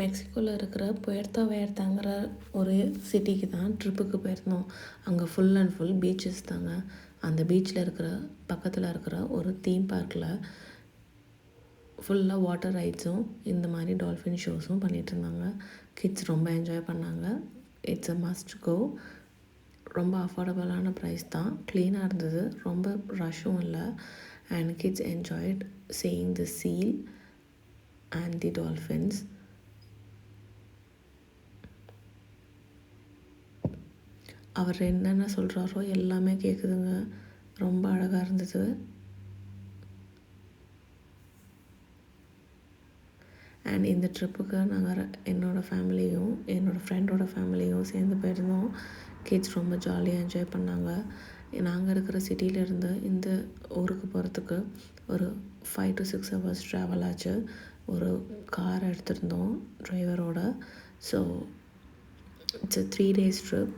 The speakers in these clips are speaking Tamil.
மெக்சிகோவில் இருக்கிற புயர்த்தோ வேர்த்தாங்கிற ஒரு சிட்டிக்கு தான் ட்ரிப்புக்கு போயிருந்தோம். அங்கே ஃபுல் அண்ட் ஃபுல் பீச்சஸ் தாங்க. அந்த பீச்சில் இருக்கிற பக்கத்தில் இருக்கிற ஒரு தீம் பார்க்கில் ஃபுல்லாக வாட்டர் ரைட்ஸும் இந்த மாதிரி டால்ஃபின் ஷோஸும் பண்ணிகிட்டு இருந்தாங்க. கிட்ஸ் ரொம்ப என்ஜாய் பண்ணாங்க. It's a must go. ரொம்ப அஃபோர்டபுளான ப்ரைஸ் தான். க்ளீனாக இருந்தது, ரொம்ப ரஷ்ஷும் இல்லை. And kids enjoyed seeing the seal and the dolphins. அவர் என்னென்ன சொல்கிறாரோ எல்லாமே கேட்குதுங்க. ரொம்ப அழகாக இருந்தது. அண்ட் இந்த ட்ரிப்புக்கு நாங்கள் என்னோடய ஃபேமிலியும் என்னோடய ஃப்ரெண்டோட ஃபேமிலியும் சேர்ந்து போயிருந்தோம். கிட்ஸ் ரொம்ப ஜாலியாக என்ஜாய் பண்ணாங்க. நாங்கள் இருக்கிற சிட்டியிலேருந்து இந்த ஊருக்கு போகிறதுக்கு ஒரு 5 to 6 hours ட்ராவல் ஆச்சு. ஒரு கார் எடுத்திருந்தோம் டிரைவரோட. So it's a 3 days trip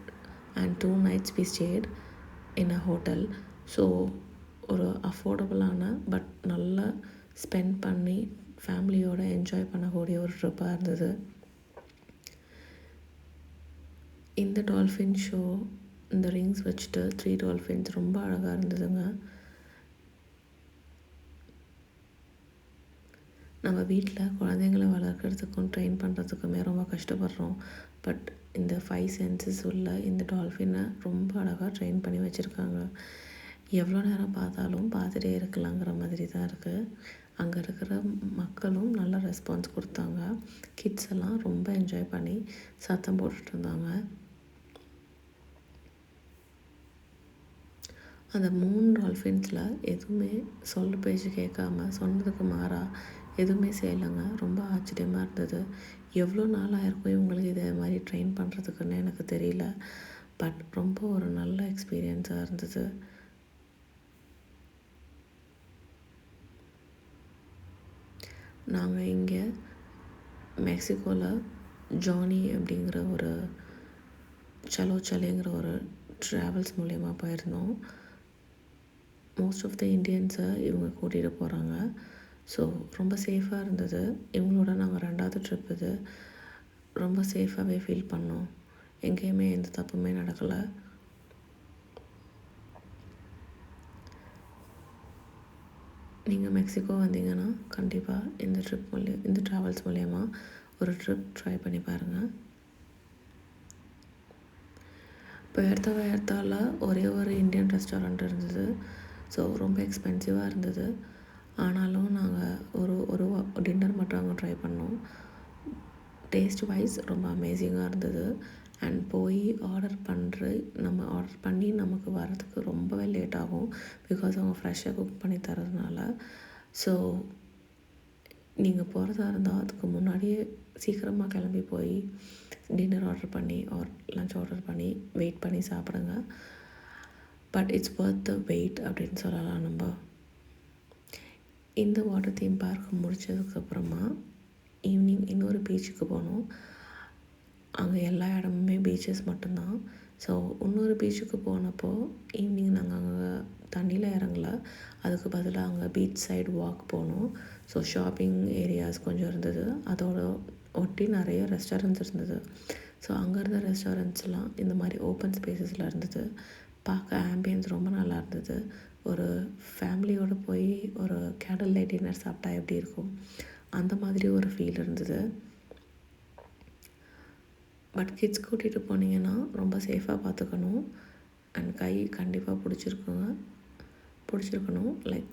and 2 nights we stayed in a hotel. So ஒரு அஃபோர்டபுளான பட் நல்லா ஸ்பெண்ட் பண்ணி ஃபேமிலியோடு என்ஜாய் பண்ணக்கூடிய ஒரு ட்ரிப்பாக இருந்தது. இந்த டால்ஃபின் ஷோ, இந்த ரிங்ஸ் வச்சுட்டு 3 டால்ஃபின்ஸ் ரொம்ப அழகாக இருந்ததுங்க. நம்ம வீட்டில் குழந்தைங்களை வளர்க்குறதுக்கும் ட்ரெயின் பண்ணுறதுக்குமே ரொம்ப கஷ்டப்படுறோம். பட் இந்த 5 சென்சஸ் உள்ள இந்த டால்ஃபினை ரொம்ப அழகாக ட்ரெயின் பண்ணி வச்சுருக்காங்க. எவ்வளோ நேரம் பார்த்தாலும் பார்த்துட்டே இருக்கலாங்கிற மாதிரி தான் இருக்குது. அங்கே இருக்கிற மக்களும் நல்ல ரெஸ்பான்ஸ் கொடுத்தாங்க. கிட்ஸ் எல்லாம் ரொம்ப என்ஜாய் பண்ணி சத்தம் போட்டுட்டு இருந்தாங்க. அந்த 3 டால்ஃபின்ஸில் எதுவுமே சொல்ல பேச்சு கேட்காம சொன்னதுக்கு மாறாக எதுவுமே செய்யலைங்க. ரொம்ப ஆச்சரியமாக இருந்தது. எவ்வளோ நாள் ஆயிருக்கும் இவங்களுக்கு இதே மாதிரி ட்ரெயின் பண்ணுறதுக்குன்னு எனக்கு தெரியல. பட் ரொம்ப ஒரு நல்ல எக்ஸ்பீரியன்ஸாக இருந்தது. நாங்கள் இங்கே மெக்சிகோவில் ஜானி அப்படிங்கிற ஒரு சலோச்சலேங்கிற ஒரு ட்ராவல்ஸ் மூலயமா போயிருந்தோம். மோஸ்ட் ஆஃப் த இண்டியன்ஸை இவங்க கூட்டிகிட்டு போகிறாங்க. ஸோ ரொம்ப சேஃபாக இருந்தது. இவங்களோட நாங்கள் 2வது ட்ரிப் இது. ரொம்ப சேஃபாகவே ஃபீல் பண்ணோம். எங்கேயுமே எந்த தப்புமே நடக்கலை. நீங்கள் மெக்சிகோ வந்தீங்கன்னா கண்டிப்பாக இந்த ட்ராவல்ஸ் மூலயமா ஒரு ட்ரிப் ட்ரை பண்ணி பாருங்கள். புயர்த்தோவில் ஒரே ஒரு இந்தியன் ரெஸ்டாரண்ட் இருந்தது. ஸோ ரொம்ப எக்ஸ்பென்சிவாக இருந்தது. ஆனாலும் நாங்கள் ஒரு டின்னர் மட்டும் அங்கே ட்ரை பண்ணோம். டேஸ்ட் வைஸ் ரொம்ப அமேசிங்காக இருந்தது. அண்ட் போய் ஆர்டர் பண்ணி நமக்கு வரதுக்கு ரொம்பவே லேட் ஆகும். பிகாஸ் அவங்க ஃப்ரெஷ்ஷாக குக் பண்ணி தரதுனால. ஸோ நீங்கள் போகிறதா இருந்தால் அதுக்கு முன்னாடியே சீக்கிரமாக கிளம்பி போய் டின்னர் ஆர்டர் பண்ணி லன்ச் ஆர்டர் பண்ணி வெயிட் பண்ணி சாப்பிடுங்க. But it's worth the wait அப்படின்னு சொல்லலாம். நம்ம இந்த வாட்டர் தீம் பார்க் முடித்ததுக்கப்புறமா ஈவினிங் இன்னொரு பீச்சுக்கு போனோம். அங்கே எல்லா இடமுமே பீச்சஸ் மட்டும்தான். ஸோ இன்னொரு பீச்சுக்கு போனப்போ ஈவினிங் நாங்கள் அங்கே தண்ணியில் இறங்கல. அதுக்கு பதிலாக அங்கே பீச் சைடு வாக் போனோம். ஸோ ஷாப்பிங் ஏரியாஸ் கொஞ்சம் இருந்தது. அதோட ஒட்டி நிறைய ரெஸ்டாரண்ட்ஸ் இருந்தது. ஸோ அங்கே இருந்த ரெஸ்டாரண்ட்ஸ்லாம் இந்த மாதிரி ஓப்பன் ஸ்பேஸஸில் இருந்தது. பார்க்க ஆம்பியன்ஸ் ரொம்ப நல்லா இருந்தது. ஒரு ஃபேமிலியோடு போய் ஒரு கேண்டில் லைட் டின்னர் சாப்பிட்டா எப்படி இருக்கும், அந்த மாதிரி ஒரு ஃபீல் இருந்தது. பட் கிட்ஸ் கூட்டிகிட்டு போனீங்கன்னா ரொம்ப சேஃபாக பார்த்துக்கணும். அண்ட் கை கண்டிப்பாக பிடிச்சிருக்கணும். லைக்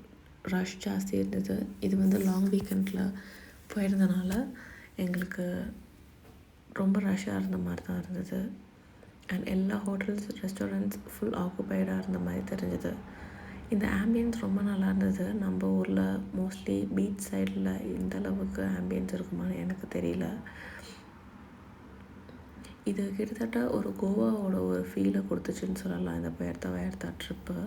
ரஷ் ஜாஸ்தி இருந்தது. இது லாங் வீக்கெண்டில் போயிருந்தனால எங்களுக்கு ரொம்ப ரஷ்ஷாக இருந்த மாதிரி தான் இருந்தது. அண்ட் எல்லா ஹோட்டல்ஸ் ரெஸ்டாரண்ட்ஸ் ஃபுல் ஆக்குப்பைடாக இருந்த மாதிரி தெரிஞ்சது. இந்த ஆம்பியன்ஸ் ரொம்ப நல்லா இருந்தது. நம்ம ஊரில் மோஸ்ட்லி பீச் சைடில் இந்த அளவுக்கு ஆம்பியன்ஸ் இருக்குமான்னு எனக்கு தெரியல. இது கிட்டத்தட்ட ஒரு கோவாவோட ஒரு ஃபீலை கொடுத்துச்சுன்னு சொல்லலாம் இந்த புயர்த்தோ ட்ரிப்பு.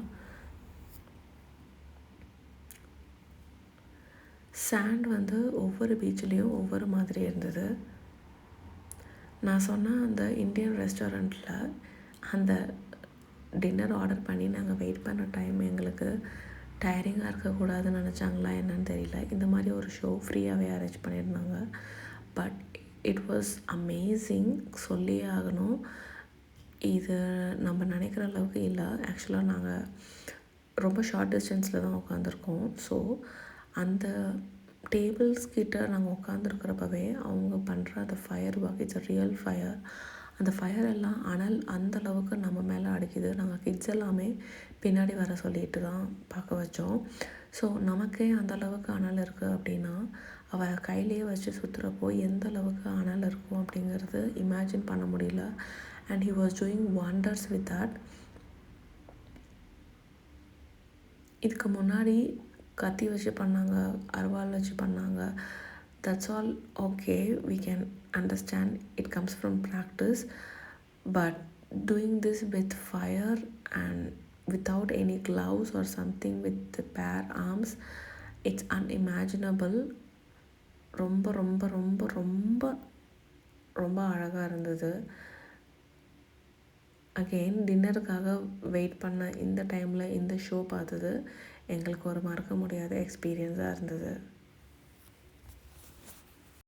சாண்ட் ஒவ்வொரு பீச்லேயும் ஒவ்வொரு மாதிரி இருந்தது. நான் சொன்ன அந்த இந்தியன் ரெஸ்டாரண்ட்டில் அந்த டின்னர் ஆர்டர் பண்ணி நாங்கள் வெயிட் பண்ண டைம் எங்களுக்கு டயரிங்காக இருக்கக்கூடாதுன்னு நினச்சாங்களா என்னன்னு தெரியல. இந்த மாதிரி ஒரு ஷோ ஃப்ரீயாகவே அரேஞ்ச் பண்ணியிருந்தாங்க. பட் இட் வாஸ் அமேசிங், சொல்லியே ஆகணும். இது நம்ம நினைக்கிற அளவுக்கு இல்லை. ஆக்சுவலாக நாங்கள் ரொம்ப ஷார்ட் டிஸ்டன்ஸில் தான் உட்காந்துருக்கோம். ஸோ அந்த டேபிள்ஸ் கிட்ட நாங்கள் உட்காந்துருக்கிறப்பவே அவங்க பண்ணுற அந்த fire work, it's a real fire. அந்த ஃபயர் எல்லாம் அனல் அந்தளவுக்கு நம்ம மேலே அடிக்குது. நாங்கள் கிட்ஸ் எல்லாமே பின்னாடி வர சொல்லிட்டு தான் பார்க்க வச்சோம். ஸோ நமக்கே அந்தளவுக்கு அனல் இருக்குது அப்படின்னா அவரை கையிலேயே வச்சு சுற்றுறப்போ எந்த அளவுக்கு அனல் இருக்கும் அப்படிங்கிறது இமேஜின் பண்ண முடியல. And he was doing wonders with that. இதுக்கு முன்னாடி கத்தி வச்சு பண்ணாங்க, அருவாள் வச்சு பண்ணாங்க. That's all okay, we can understand, it comes from practice. But doing this with fire and without any gloves or something, with the bare arms, it's unimaginable. ரொம்ப ரொம்ப ரொம்ப ரொம்ப ரொம்ப அழகாக இருந்தது. அகெயின் டின்னருக்காக வெயிட் பண்ண இந்த டைமில் இந்த ஷோ பார்த்தது எங்களுக்கு ஒரு மறக்க முடியாத எக்ஸ்பீரியன்ஸாக இருந்தது.